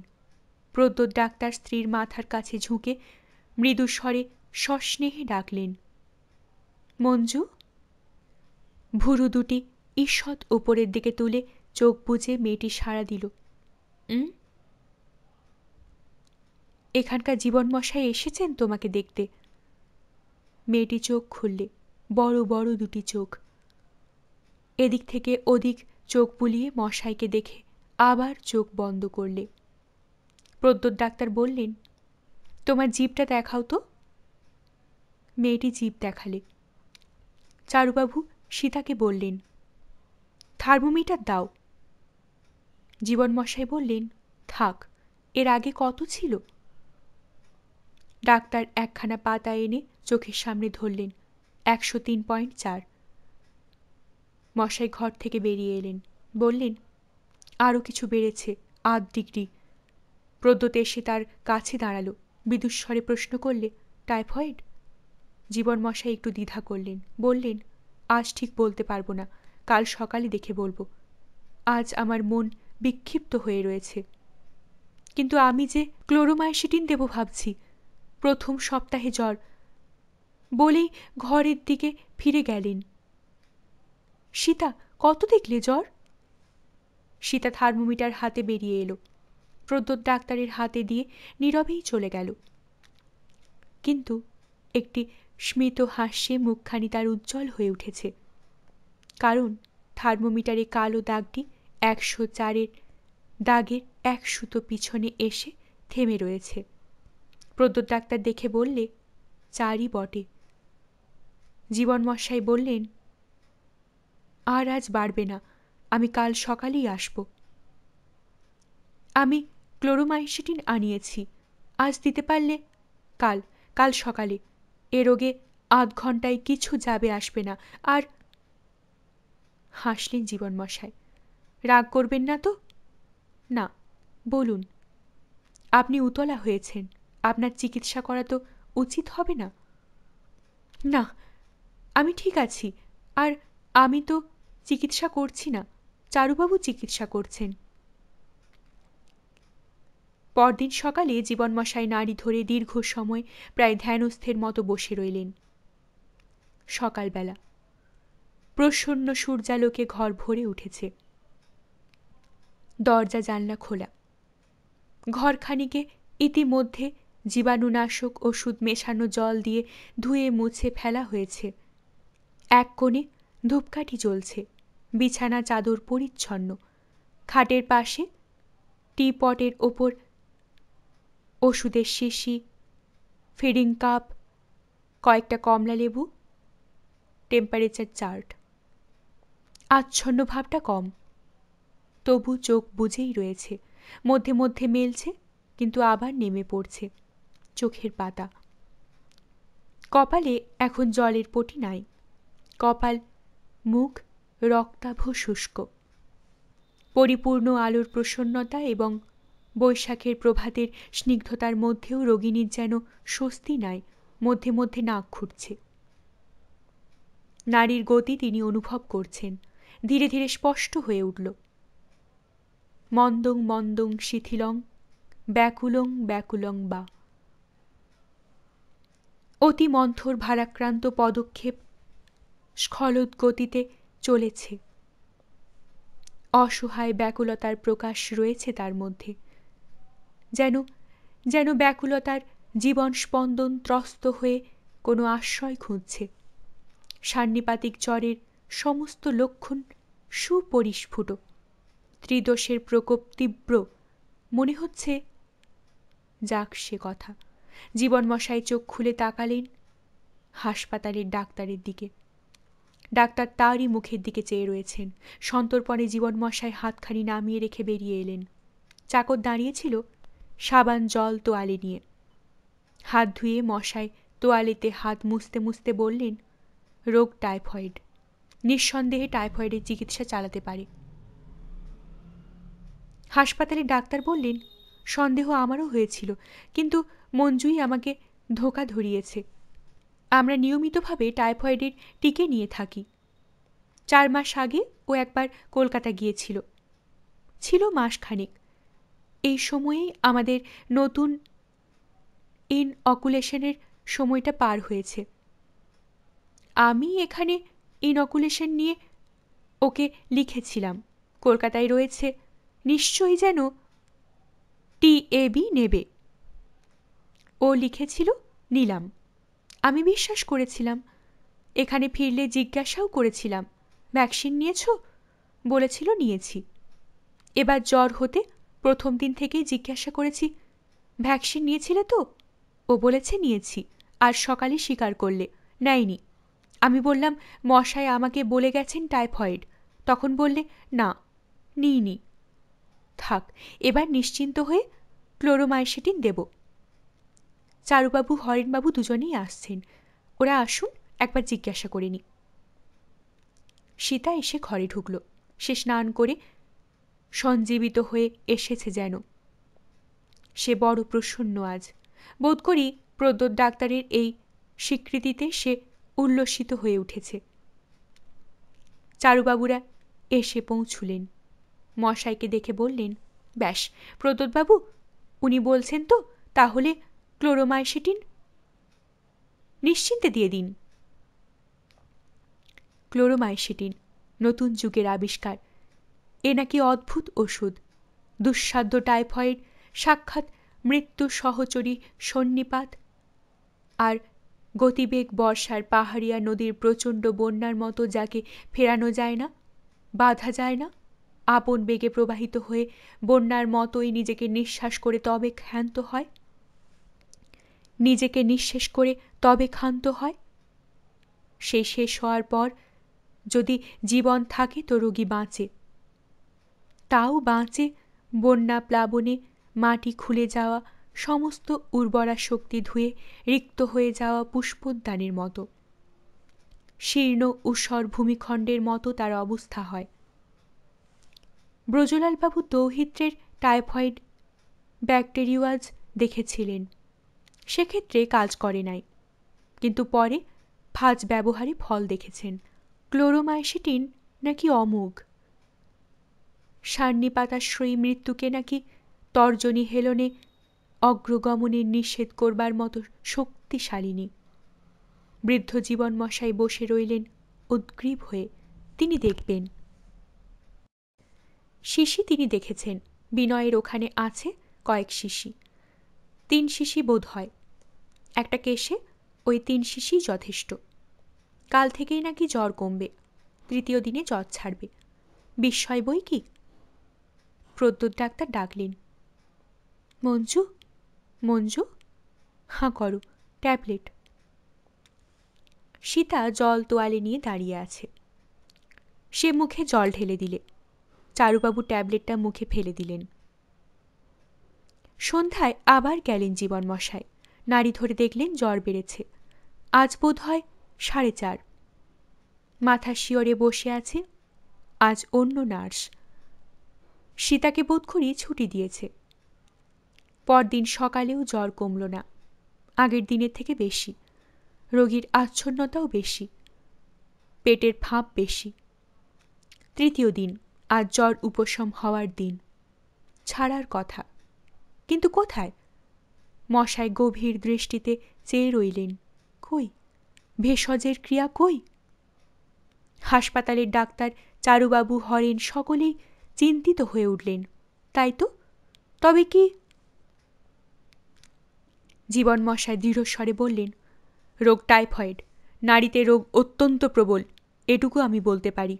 প্রদ্যোৎ ডাক্তার স্ত্রীর মাথার কাছে ঝুঁকে মৃদু স্বরে সস্নেহে ডাকলেন, মঞ্জু। ভুরু দুটি ঈষৎ উপরের দিকে তুলে চোখ বুজে মেয়েটি সাড়া দিল, এখানকার জীবনমশাই এসেছেন তোমাকে দেখতে। মেয়েটি চোখ খুললে, বড় বড় দুটি চোখ। এদিক থেকে ওদিক চোখ বুলিয়ে মশাইকে দেখে আবার চোখ বন্ধ করলে। প্রদ্যোৎ ডাক্তার বললেন, তোমার জিভটা দেখাও তো। মেয়েটি জিভ দেখালে। চারুবাবু সীতাকে বললেন, থার্মোমিটার দাও। জীবনমশাই বললেন, থাক, এর আগে কত ছিল। ডাক্তার একখানা পাতা এনে চোখের সামনে ধরলেন, 103.4। মশাই ঘর থেকে বেরিয়ে এলেন। বললেন, আরও কিছু বেড়েছে, 8 ডিগ্রি। প্রদ্যোৎ এসে তার কাছে দাঁড়ালো। বিদুস্বরে প্রশ্ন করলে, টাইফয়েড? জীবনমশাই একটু দ্বিধা করলেন। বললেন, আজ ঠিক বলতে পারবো না, কাল সকালে দেখে বলবো। আজ আমার মন বিক্ষিপ্ত হয়ে রয়েছে। কিন্তু আমি যে ক্লোরোমাইসিটিন দেব ভাবছি। প্রথম সপ্তাহে জ্বর বলেই ঘরের দিকে ফিরে গেলেন। সীতা, কত দেখলে জ্বর? সীতা থার্মোমিটার হাতে বেরিয়ে এলো। প্রদ্যোৎ ডাক্তারের হাতে দিয়ে নীরবেই চলে গেল। কিন্তু একটি স্মিত হাস্যে মুখখানি তার উজ্জ্বল হয়ে উঠেছে। কারণ থার্মোমিটারে কালো দাগটি 104-এর দাগের 1 সুতো পিছনে এসে থেমে রয়েছে। প্রদ্যোৎ ডাক্তার দেখে বললে, 4ই বটে। জীবনমশাই বললেন, আর আজ বাড়বে না, আমি কাল সকালেই আসব। আমি ক্লোরোমাইসিটিন আনিয়েছি, আজ দিতে পারলে কাল, কাল সকালে। এ রোগে 8 ঘন্টায় কিছু যাবে আসবে না। আর হাসলেন জীবনমশাই। রাগ করবেন না তো? না, বলুন। আপনি উতলা হয়েছেন, আপনার চিকিৎসা করা তো উচিত হবে না? না, আমি ঠিক আছি, আর আমি তো চিকিৎসা করছি না, চারুবাবু চিকিৎসা করছেন। পরদিন সকালে জীবনমশাই নাড়ি ধরে দীর্ঘ সময় প্রায় ধ্যানস্থের মতো বসে রইলেন। সকালবেলা প্রসন্ন সূর্যালোকে ঘর ভরে উঠেছে। দরজা জানলা খোলা। ঘরখানিকে ইতিমধ্যে জীবাণুনাশক ওষুধ মেশানো জল দিয়ে ধুয়ে মুছে ফেলা হয়েছে। এক কোণে ধূপকাঠি জ্বলছে, বিছানা চাদর পরিচ্ছন্ন। খাটের পাশে টিপটের ওপর ওষুধের শিশি, ফিডিং কাপ, কয়েকটা কমলা লেবু, টেম্পারেচার চার্ট। আচ্ছন্ন ভাবটা কম, তবু চোখ বুজেই রয়েছে। মধ্যে মধ্যে মেলছে, কিন্তু আবার নেমে পড়ছে চোখের পাতা। কপালে এখন জলের পটি নাই। কপাল, মুখ রক্তাভ শুষ্ক। পরিপূর্ণ আলোর প্রসন্নতা এবং বৈশাখের প্রভাতের স্নিগ্ধতার মধ্যেও রোগিণীর যেন স্বস্তি নাই, মধ্যে মধ্যে নাক খুঁটছে। নারীর গতি তিনি অনুভব করছেন, ধীরে ধীরে স্পষ্ট হয়ে উঠল। মন্দং মন্দং শিথিলং ব্যাকুলং ব্যাকুলং বা। অতি মন্থর ভারাক্রান্ত পদক্ষেপ স্খলদ্গতিতে চলেছে। অসহায় ব্যাকুলতার প্রকাশ রয়েছে তার মধ্যে। যেন যেন ব্যাকুলতার জীবন স্পন্দন ত্রস্ত হয়ে কোনো আশ্রয় খুঁজছে। সান্নিপাতিক জ্বরের সমস্ত লক্ষণ সুপরিস্ফুট। ত্রিদোষের প্রকোপ তীব্র। মনে হচ্ছে, যাক সে কথা। জীবনমশাই চোখ খুলে তাকালেন হাসপাতালের ডাক্তারের দিকে। ডাক্তার তারই মুখের দিকে চেয়ে রয়েছেন। সন্তর্পণে জীবনমশাই হাতখানি নামিয়ে রেখে বেরিয়ে এলেন। চাকর দাঁড়িয়েছিল সাবান জল তোয়ালে নিয়ে। হাত ধুয়ে মশাই তোয়ালেতে হাত মুছতে মুছতে বললেন, রোগ টাইফয়েড। নিঃসন্দেহে টাইফয়েডের চিকিৎসা চালাতে পারে। হাসপাতালের ডাক্তার বললেন, সন্দেহ আমারও হয়েছিল, কিন্তু মঞ্জুই আমাকে ধোঁকা ধরিয়েছে। আমরা নিয়মিতভাবে টাইফয়েডের টিকে নিয়ে থাকি। 4 মাস আগে ও একবার কলকাতা গিয়েছিল, ছিল মাসখানেক। এই সময়েই আমাদের নতুন ইনঅকুলেশনের সময়টা পার হয়েছে। আমি এখানে ইনঅকুলেশন নিয়ে ওকে লিখেছিলাম, কলকাতায় রয়েছে, নিশ্চয়ই যেন TAB নেবে। ও লিখেছিল, নিলাম। আমি বিশ্বাস করেছিলাম। এখানে ফিরলে জিজ্ঞাসাও করেছিলাম, ভ্যাকসিন নিয়েছ? বলেছিল নিয়েছি। এবার জ্বর হতে প্রথম দিন থেকেই জিজ্ঞাসা করেছি, ভ্যাকসিন নিয়েছিলে তো? ও বলেছে নিয়েছি, আর সকালে স্বীকার করলে নেয়নি। আমি বললাম, মশাই আমাকে বলে গেছেন টাইফয়েড। তখন বললে, না, নিইনি। থাক, এবার নিশ্চিন্ত হয়ে ক্লোরোমাইসিটিন দেব। চারুবাবু, হরেনবাবু দুজনেই আসছেন। ওরা আসুন, একবার জিজ্ঞাসা করে নি। সীতা এসে ঘরে ঢুকল। সে স্নান করে সঞ্জীবিত হয়ে এসেছে যেন। সে বড় প্রসন্ন আজ। বোধ করি প্রদ্যোৎ ডাক্তারের এই স্বীকৃতিতে সে উল্লসিত হয়ে উঠেছে। চারুবাবুরা এসে পৌঁছুলেন। মশাইকে দেখে বললেন, ব্যাস প্রদ্যোৎবাবু, উনি বলছেন তো, তাহলে ক্লোরোমাইসিটিন নিশ্চিন্তে দিয়ে দিন। ক্লোরোমাইসিটিন নতুন যুগের আবিষ্কার। এ নাকি অদ্ভুত ওষুধ। দুঃসাধ্য টাইফয়েড সাক্ষাৎ মৃত্যু সহচরী সন্নিপাত। আর গতিবেগ বর্ষার পাহাড়িয়া নদীর প্রচণ্ড বন্যার মতো যাকে ফেরানো যায় না, বাধা যায় না, আপন বেগে প্রবাহিত হয়ে বন্যার মতোই নিজেকে নিঃশ্বাস করে তবে ক্ষান্ত হয়, নিজেকে নিঃশেষ করে তবে ক্ষান্ত হয়। সেই শেষ হওয়ার পর যদি জীবন থাকে তো রোগী বাঁচে। তাও বাঁচে বন্যা প্লাবনে মাটি খুলে যাওয়া সমস্ত উর্বরা শক্তি ধুয়ে রিক্ত হয়ে যাওয়া পুষ্পোদ্যানের মতো। শীর্ণ ঊষর ভূমিখণ্ডের মতো তার অবস্থা হয়। ব্রজলালবাবু দৌহিত্রের টাইফয়েড ব্যাকটেরিয়াজ দেখেছিলেন। সেক্ষেত্রে কাজ করে নাই, কিন্তু পরে ফাজ ব্যবহারে ফল দেখেছেন। ক্লোরোমাইসিটিন নাকি অমোঘ, সান্নিপাতাশ্রয়ী মৃত্যুকে নাকি তর্জনী হেলনে অগ্রগমনে নিষেধ করবার মতো শক্তিশালিনী। বৃদ্ধ জীবনমশাই বসে রইলেন উদ্গ্রীব হয়ে। তিনি দেখবেন। শিশি তিনি দেখেছেন, বিনয়ের ওখানে আছে কয়েক শিশি, 3 শিশি বোধ হয়। একটা কেশে ওই 3 শিশি যথেষ্ট। কাল থেকেই নাকি জ্বর কমবে, 3য় দিনে জ্বর ছাড়বে। বিস্ময় বই কি। প্রদ্যোৎ ডাক্তার ডাকলেন, মঞ্জু, মঞ্জু, হাঁ করো, ট্যাবলেট। সীতা জল তোয়ালে নিয়ে দাঁড়িয়ে আছে। সে মুখে জল ঢেলে দিলে। চারুবাবু ট্যাবলেটটা মুখে ফেলে দিলেন। সন্ধ্যায় আবার গেলেন জীবনমশাই। নাড়ি ধরে দেখলেন জ্বর বেড়েছে। আজ বোধ হয় 4.5। মাথা শিয়রে বসে আছে। আজ অন্য নার্স। সীতাকে বোধ করি ছুটি দিয়েছে। পরদিন সকালেও জ্বর কমল না, আগের দিনের থেকে বেশি। রোগীর আচ্ছন্নতাও বেশি, পেটের ফাঁপ বেশি। 3য় দিন, আজ জ্বর উপশম হওয়ার দিন। ছাড়ার কথা, কিন্তু কোথায়? মশাই গভীর দৃষ্টিতে চেয়ে রইলেন। কই ভেষজের ক্রিয়া কই? হাসপাতালের ডাক্তার, চারুবাবু, হরেন সকলেই চিন্তিত হয়ে উঠলেন। তাই তো, তবে কি? জীবনমশাই দৃঢ়স্বরে বললেন, রোগ টাইফয়েড, নাড়িতে রোগ অত্যন্ত প্রবল, এটুকু আমি বলতে পারি।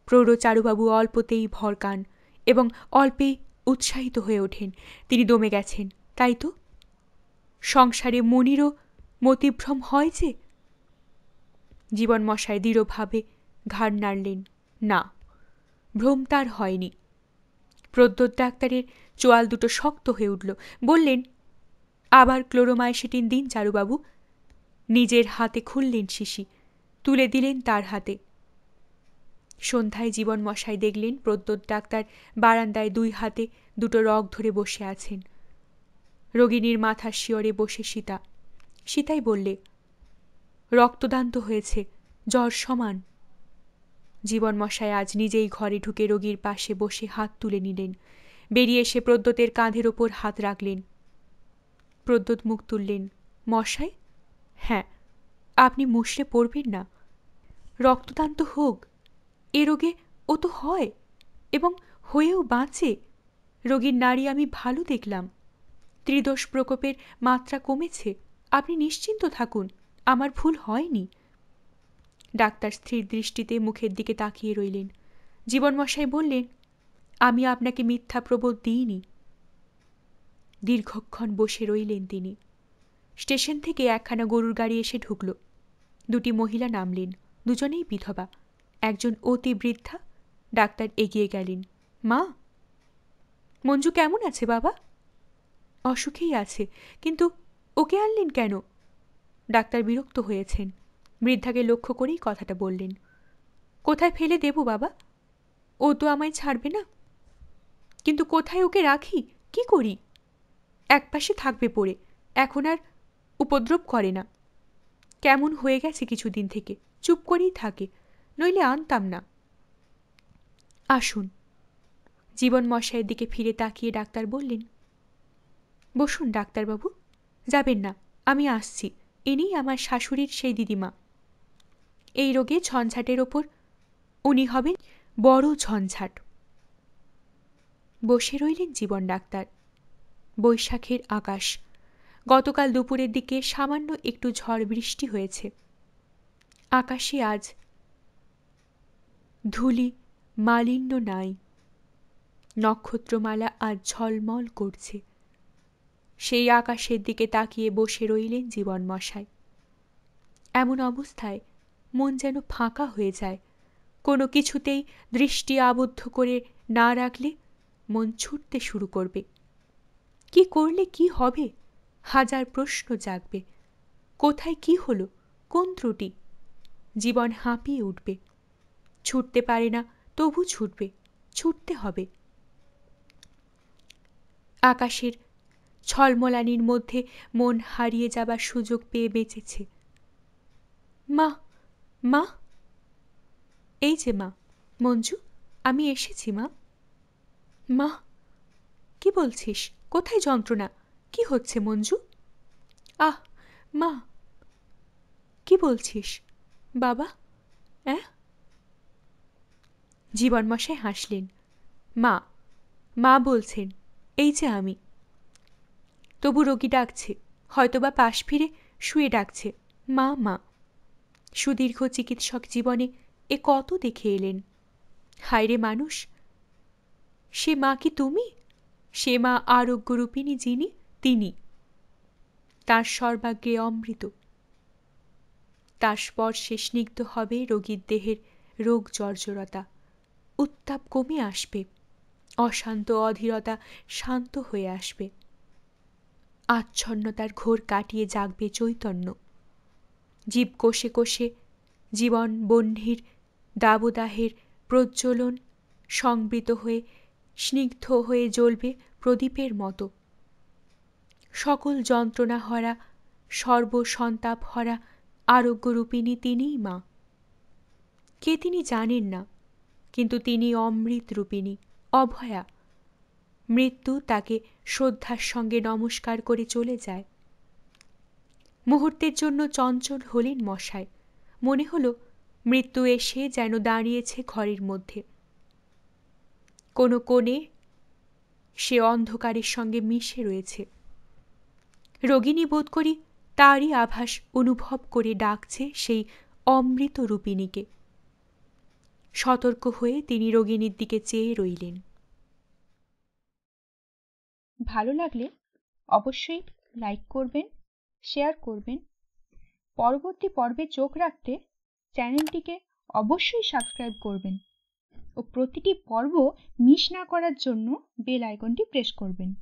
প্রৌঢ় চারুবাবু অল্পতেই ভরকান এবং অল্পেই উৎসাহিত হয়ে ওঠেন। তিনি দমে গেছেন। তাই তো, সংসারে মনিরও মতিভ্রম হয় যে। জীবনমশাই দৃঢ়ভাবে ঘাড় নাড়লেন। না, ভ্রম তার হয়নি। প্রদ্যোৎ ডাক্তারের চোয়াল দুটো শক্ত হয়ে উঠল। বললেন, আবার ক্লোরোমাইসিটিন দিন চারুবাবু। নিজের হাতে খুললেন শিশি, তুলে দিলেন তার হাতে। সন্ধ্যায় জীবনমশাই দেখলেন প্রদ্যোৎ ডাক্তার বারান্দায় 2 হাতে 2টো রগ ধরে বসে আছেন। রোগিণীর মাথার শিয়রে বসে সীতা। সীতাই বললে, রক্তদান তো হয়েছে, জ্বর সমান। জীবনমশাই আজ নিজেই ঘরে ঢুকে রোগীর পাশে বসে হাত তুলে নিলেন। বেরিয়ে এসে প্রদ্যোতের কাঁধের ওপর হাত রাখলেন। প্রদ্যোৎ মুখ তুললেন। মশাই? হ্যাঁ, আপনি মুষড়ে পড়বেন না। রক্তদান তো হোক, এ রোগে ও তো হয় এবং হয়েও বাঁচে। রোগীর নাড়ি আমি ভালো দেখলাম। ত্রিদোষ প্রকোপের মাত্রা কমেছে। আপনি নিশ্চিন্ত থাকুন, আমার ভুল হয়নি। ডাক্তার স্থির দৃষ্টিতে মুখের দিকে তাকিয়ে রইলেন। জীবনমশাই বললেন, আমি আপনাকে মিথ্যা প্রবোধ দিইনি। দীর্ঘক্ষণ বসে রইলেন তিনি। স্টেশন থেকে একখানা গরুর গাড়ি এসে ঢুকল। 2টি মহিলা নামলেন, দুজনেই বিধবা, একজন অতি বৃদ্ধা। ডাক্তার এগিয়ে গেলেন। মা, মঞ্জু কেমন আছে বাবা? অসুখেই আছে, কিন্তু ওকে আনলেন কেন? ডাক্তার বিরক্ত হয়েছেন। বৃদ্ধাকে লক্ষ্য করেই কথাটা বললেন। কোথায় ফেলে দেব বাবা? ও তো আমায় ছাড়বে না। কিন্তু কোথায় ওকে রাখি, কি করি? একপাশে থাকবে পড়ে, এখন আর উপদ্রব করে না। কেমন হয়ে গেছে কিছুদিন থেকে, চুপ করেই থাকে, নইলে আনতাম না। আসুন। জীবনমশাইয়ের দিকে ফিরে তাকিয়ে ডাক্তার বললেন, বসুন ডাক্তারবাবু। যাবেন না, আমি আসছি। ইনি আমার শাশুড়ির সেই দিদিমা। এই রোগে ঝঞ্ঝাটের ওপর উনি হবেন বড় ঝঞ্ঝাট। বসে রইলেন জীবন ডাক্তার। বৈশাখের আকাশ। গতকাল দুপুরের দিকে সামান্য একটু ঝড় বৃষ্টি হয়েছে। আকাশে আজ ধূলি মালিন্য নাই। নক্ষত্রমালা আজ ঝলমল করছে। সেই আকাশের দিকে তাকিয়ে বসে রইলেন জীবনমশাই। এমন অবস্থায় মন যেন ফাঁকা হয়ে যায়। কোনো কিছুতেই দৃষ্টি আবদ্ধ করে না রাখলে মন ছুটতে শুরু করবে। কি করলে কি হবে, হাজার প্রশ্ন জাগবে। কোথায় কি হলো, কোন ত্রুটি? জীবন হাঁপিয়ে উঠবে। ছুটতে পারে না, তবু ছুটবে, ছুটতে হবে। আকাশের ছলমলানির মধ্যে মন হারিয়ে যাবার সুযোগ পেয়ে বেঁচেছে। মা, মা, এই যে মা, মঞ্জু, আমি এসেছি মা। মা, কি বলছিস? কোথায় যন্ত্রণা? কি হচ্ছে মঞ্জু? আহ, মা, কি বলছিস? বাবা, অ্যাঁ? জীবনমশাই হাসলেন। মা, মা বলছেন, এই যে আমি। তবু রোগী ডাকছে, হয়তোবা পাশ ফিরে শুয়ে ডাকছে, মা, মা। সুদীর্ঘ চিকিৎসক জীবনে এ কত দেখে এলেন। হায়রে মানুষ, সে মা কি তুমি? সে মা আরোগ্যরূপিণী যিনি, তিনি। তার সর্বাগ্রে অমৃত। তার স্পর্শে স্নিগ্ধ হবে রোগীর দেহের রোগ জর্জরতা, উত্তাপ কমে আসবে, অশান্ত অধীরতা শান্ত হয়ে আসবে, আচ্ছন্নতার ঘোর কাটিয়ে জাগবে চৈতন্য। জীব কোষে কোষে জীবন বহ্নির দাবদাহের প্রজ্বলন সংবৃত হয়ে স্নিগ্ধ হয়ে জ্বলবে প্রদীপের মতো। সকল যন্ত্রণা হরা, সর্বসন্তাপ হরা আরোগ্যরূপিণী তিনিই মা। কে তিনি জানেন না, কিন্তু তিনি অমৃত রূপিণী, অভয়া। মৃত্যু তাকে শ্রদ্ধার সঙ্গে নমস্কার করে চলে যায়। মুহূর্তের জন্য চঞ্চল হলেন মশায়। মনে হল মৃত্যু এসে যেন দাঁড়িয়েছে ঘরের মধ্যে। কোনো কোণে সে অন্ধকারের সঙ্গে মিশে রয়েছে। রোগিণী বোধ করি তারই আভাস অনুভব করে ডাকছে সেই অমৃত রূপিণীকে। সতর্ক হয়ে তিনি রোগিণীর দিকে চেয়ে রইলেন। ভালো লাগলে অবশ্যই লাইক করবেন, শেয়ার করবেন। পরবর্তী পর্বে চোখ রাখতে চ্যানেলটিকে অবশ্যই সাবস্ক্রাইব করবেন ও প্রতিটি পর্ব মিস না করার জন্য বেল আইকনটি প্রেস করবেন।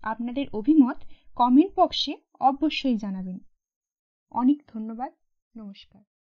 আপনাদের অভিমত কমেন্ট বক্সে অবশ্যই জানাবেন। অনেক ধন্যবাদ। নমস্কার।